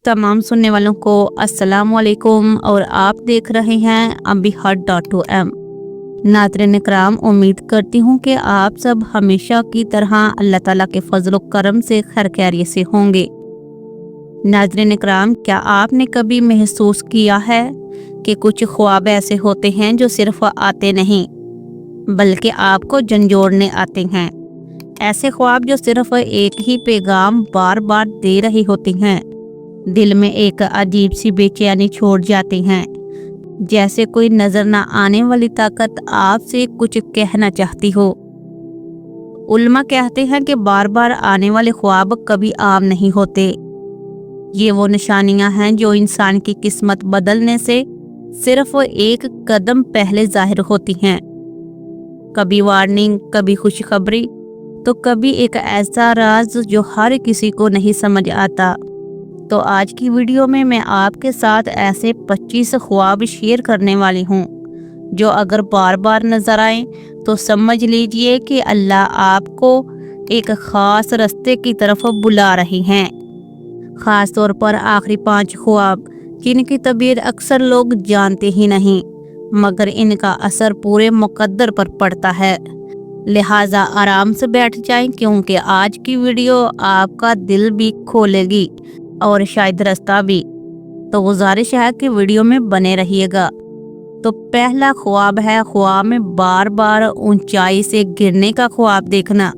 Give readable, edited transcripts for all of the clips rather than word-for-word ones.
तमाम सुनने वालों को अस्सलाम वालेकुम और आप देख रहे हैं ambihut.om। नाज़रीन इकराम, उम्मीद करती हूँ कि आप सब हमेशा की तरह अल्लाह ताला के फजल करम से खैर खैरियत से होंगे। नाज़रीन इकराम, क्या आपने कभी महसूस किया है कि कुछ ख्वाब ऐसे होते हैं जो सिर्फ आते नहीं बल्कि आपको झंझोड़ने आते हैं। ऐसे ख्वाब जो सिर्फ एक ही पैगाम बार बार दे रही होती हैं, दिल में एक अजीब सी बेचैनी छोड़ जाती हैं, जैसे कोई नजर ना आने वाली ताकत आपसे कुछ कहना चाहती हो। उल्मा कहते हैं कि बार बार आने वाले ख्वाब कभी आम नहीं होते। ये वो निशानियां हैं जो इंसान की किस्मत बदलने से सिर्फ एक कदम पहले जाहिर होती हैं। कभी वार्निंग, कभी खुशखबरी, तो कभी एक ऐसा राज जो हर किसी को नहीं समझ आता। तो आज की वीडियो में मैं आपके साथ ऐसे 25 ख्वाब शेयर करने वाली हूँ जो अगर बार बार नजर आए तो समझ लीजिए कि अल्लाह आपको एक खास रास्ते की तरफ बुला रही हैं। खास तौर पर आखिरी 5 ख्वाब जिनकी तबीयत अक्सर लोग जानते ही नहीं, मगर इनका असर पूरे मुकद्दर पर पड़ता है। लिहाजा आराम से बैठ जाएं, क्योंकि आज की वीडियो आपका दिल भी खोलेगी और शायद रास्ता भी। तो गुजारिश है कि वीडियो में बने रहिएगा। तो पहला ख्वाब है ख्वाब में बार बार ऊंचाई से गिरने का ख्वाब देखना।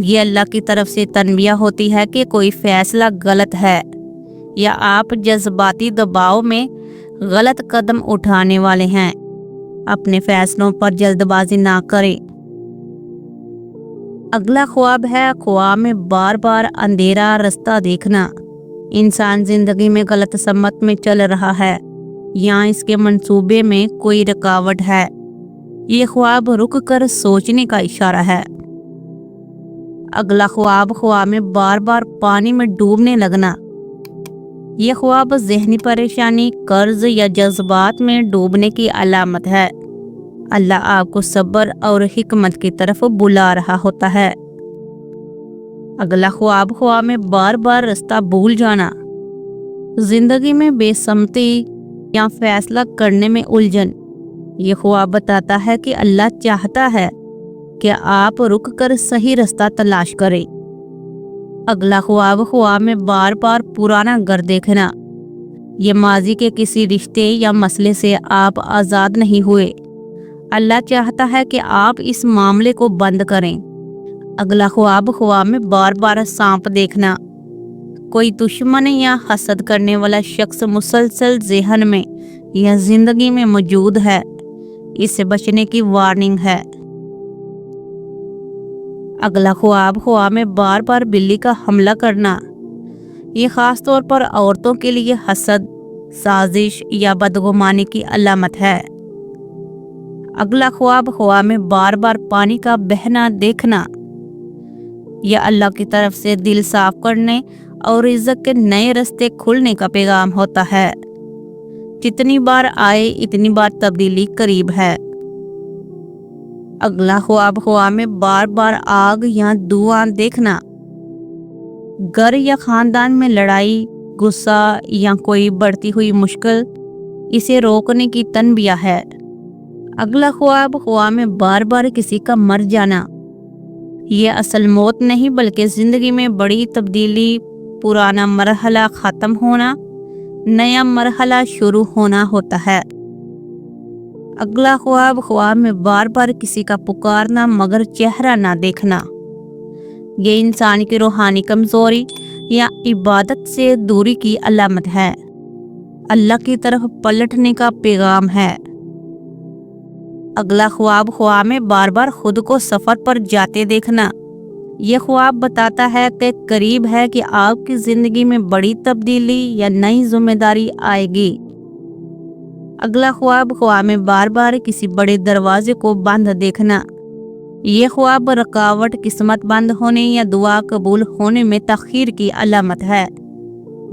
ये अल्लाह की तरफ से तनबिया होती है कि कोई फैसला गलत है या आप जज्बाती दबाव में गलत कदम उठाने वाले हैं। अपने फैसलों पर जल्दबाजी ना करें। अगला ख्वाब है ख्वाब में बार बार अंधेरा रास्ता देखना। इंसान जिंदगी में गलत सम्मत में चल रहा है या इसके मंसूबे में कोई रुकावट है। ये ख्वाब रुक कर सोचने का इशारा है। अगला ख्वाब में बार बार पानी में डूबने लगना। ये ख्वाब जहनी परेशानी, कर्ज या जज्बात में डूबने की अलामत है। अल्लाह आपको सब्र और हिकमत की तरफ बुला रहा होता है। अगला ख्वाब में बार बार रास्ता भूल जाना। जिंदगी में बेसमती या फैसला करने में उलझन। ये ख्वाब बताता है कि अल्लाह चाहता है कि आप रुक कर सही रास्ता तलाश करें। अगला ख्वाब में बार बार पुराना घर देखना। ये माजी के किसी रिश्ते या मसले से आप आज़ाद नहीं हुए। अल्लाह चाहता है कि आप इस मामले को बंद करें। अगला ख्वाब में बार बार सांप देखना। कोई दुश्मन या हसद करने वाला शख्स मुसलसल ज़हन में या जिंदगी में मौजूद है। इससे बचने की वार्निंग है। अगला ख्वाब में बार बार बिल्ली का हमला करना। ये खास तौर पर औरतों के लिए हसद, साजिश या बदगुमानी की अलामत है। अगला ख्वाब में बार बार पानी का बहना देखना। यह अल्लाह की तरफ से दिल साफ करने और इज्जत के नए रास्ते खुलने का पैगाम होता है। जितनी बार आए इतनी बार तब्दीली करीब है। अगला ख्वाब में बार बार आग या धुआं देखना। घर या खानदान में लड़ाई, गुस्सा या कोई बढ़ती हुई मुश्किल, इसे रोकने की तनबिया है। अगला ख्वाब में बार बार किसी का मर जाना। ये असल मौत नहीं बल्कि जिंदगी में बड़ी तब्दीली, पुराना मरहला ख़त्म होना, नया मरहला शुरू होना होता है। अगला ख्वाब में बार बार किसी का पुकारना मगर चेहरा ना देखना। ये इंसान की रूहानी कमजोरी या इबादत से दूरी की अलामत है। अल्लाह की तरफ पलटने का पैगाम है। अगला ख्वाब में बार बार खुद को सफर पर जाते देखना। यह ख्वाब बताता है कि करीब है कि आपकी जिंदगी में बड़ी तब्दीली या नई जिम्मेदारी आएगी। अगला ख्वाब में बार बार किसी बड़े दरवाजे को बंद देखना। यह ख्वाब रुकावट, किस्मत बंद होने या दुआ कबूल होने में तखीर की अलामत है।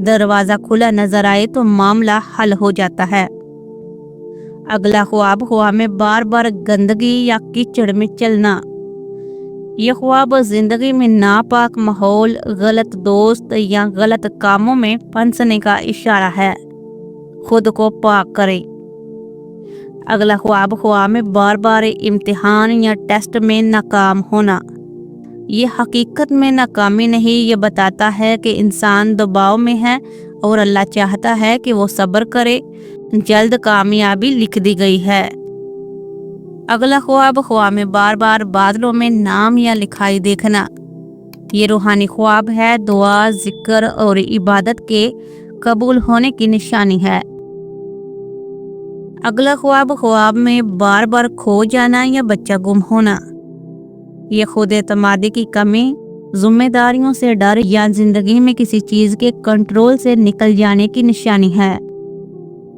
दरवाज़ा खुला नजर आए तो मामला हल हो जाता है। अगला ख्वाब में बार बार गंदगी या कीचड़ में चलना। یہ خواب زندگی میں ناپاک ماحول، غلط دوست یا غلط کاموں میں پھنسنے کا اشارہ ہے۔ خود کو پاک کریں۔ اگلا خواب میں بار بار امتحان یا ٹیسٹ میں ناکام ہونا۔ یہ حقیقت میں ناکامی نہیں، یہ بتاتا ہے کہ انسان دباؤ میں ہے اور اللہ چاہتا ہے کہ وہ صبر کرے۔ جلد کامیابی لکھ دی گئی ہے۔ اگلا خواب میں بار بار بادلوں میں نام یا لکھائی دیکھنا۔ یہ روحانی خواب ہے، دعا، ذکر اور عبادت کے قبول ہونے کی نشانی ہے۔ اگلا خواب میں بار بار کھو جانا یا بچہ گم ہونا۔ یہ خود اعتمادی کی کمی، ذمہ داریوں سے ڈر یا زندگی میں کسی چیز کے کنٹرول سے نکل جانے کی نشانی ہے۔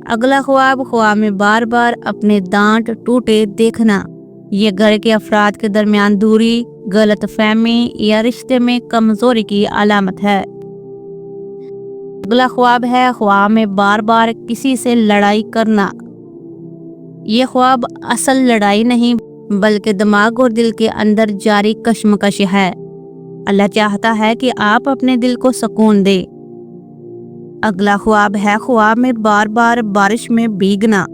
اگلا خواب میں بار بار اپنے دانت ٹوٹے دیکھنا۔ یہ گھر کے افراد کے درمیان دوری، غلط فہمی یا رشتے میں کمزوری کی علامت ہے۔ اگلا خواب میں بار بار کسی سے لڑائی کرنا۔ یہ خواب اصل لڑائی نہیں بلکہ دماغ اور دل کے اندر جاری کشمکش ہے۔ اللہ چاہتا ہے کہ آپ اپنے دل کو سکون دیں۔ اگلا خواب میں بار بار بارش میں بھیگنا۔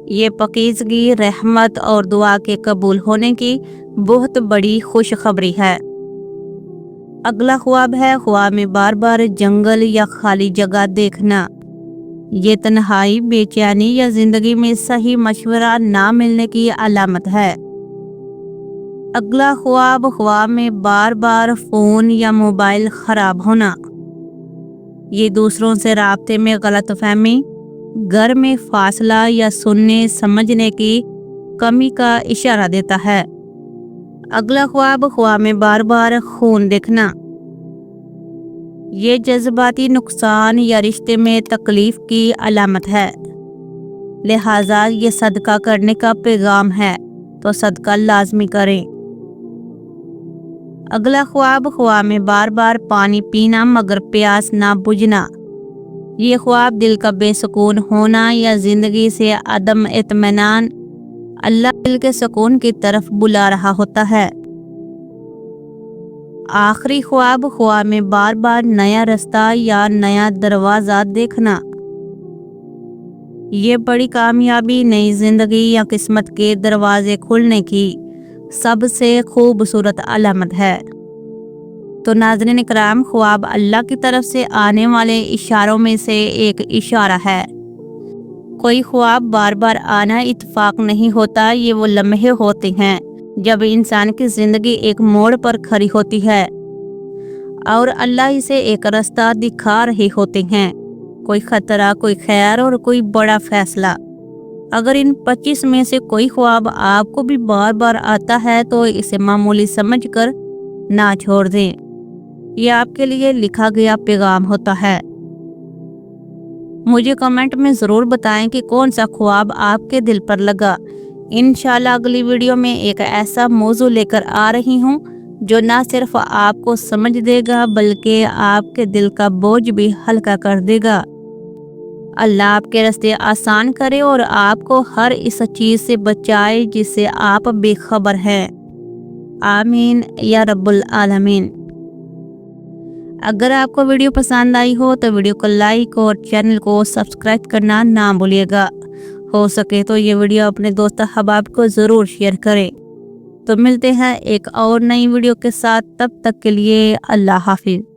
یہ پاکیزگی، رحمت اور دعا کے قبول ہونے کی بہت بڑی خوشخبری ہے۔ اگلا خواب میں بار بار جنگل یا خالی جگہ دیکھنا۔ یہ تنہائی، بے چینی یا زندگی میں صحیح مشورہ نہ ملنے کی علامت ہے۔ اگلا خواب میں بار بار فون یا موبائل خراب ہونا۔ یہ دوسروں سے رابطے میں غلط فہمی، گھر میں فاصلہ یا سننے سمجھنے کی کمی کا اشارہ دیتا ہے۔ اگلا خواب میں بار بار خون دیکھنا۔ یہ جذباتی نقصان یا رشتے میں تکلیف کی علامت ہے، لہٰذا یہ صدقہ کرنے کا پیغام ہے، تو صدقہ لازمی کریں۔ اگلا خواب میں بار بار پانی پینا مگر پیاس نہ بجھنا۔ یہ خواب دل کا بے سکون ہونا یا زندگی سے عدم اطمینان اللہ دل کے سکون کی طرف بلا رہا ہوتا ہے۔ آخری خواب میں بار بار نیا رستہ یا نیا دروازہ دیکھنا۔ یہ بڑی کامیابی، نئی زندگی یا قسمت کے دروازے کھلنے کی سب سے خوبصورت علامت ہے۔ تو ناظرین کرام، خواب اللہ کی طرف سے آنے والے اشاروں میں سے ایک اشارہ ہے۔ کوئی خواب بار بار آنا اتفاق نہیں ہوتا، یہ وہ لمحے ہوتے ہیں جب انسان کی زندگی ایک موڑ پر کھڑی ہوتی ہے اور اللہ اسے ایک راستہ دکھا رہے ہوتے ہیں، کوئی خطرہ، کوئی خیر اور کوئی بڑا فیصلہ۔ اگر ان 25 میں سے کوئی خواب آپ کو بھی بار بار آتا ہے تو اسے معمولی سمجھ کر نہ چھوڑ دیں، یہ آپ کے لیے لکھا گیا پیغام ہوتا ہے۔ مجھے کمنٹ میں ضرور بتائیں کہ کون سا خواب آپ کے دل پر لگا۔ انشاءاللہ اگلی ویڈیو میں ایک ایسا موضوع لے کر آ رہی ہوں جو نہ صرف آپ کو سمجھ دے گا بلکہ آپ کے دل کا بوجھ بھی ہلکا کر دے گا۔ اللہ آپ کے راستے آسان کرے اور آپ کو ہر اس چیز سے بچائے جس سے آپ بے خبر ہیں۔ آمین یا رب العالمین۔ اگر آپ کو ویڈیو پسند آئی ہو تو ویڈیو کو لائک اور چینل کو سبسکرائب کرنا نہ بھولیے گا۔ ہو سکے تو یہ ویڈیو اپنے دوست احباب کو ضرور شیئر کریں۔ تو ملتے ہیں ایک اور نئی ویڈیو کے ساتھ، تب تک کے لیے اللہ حافظ۔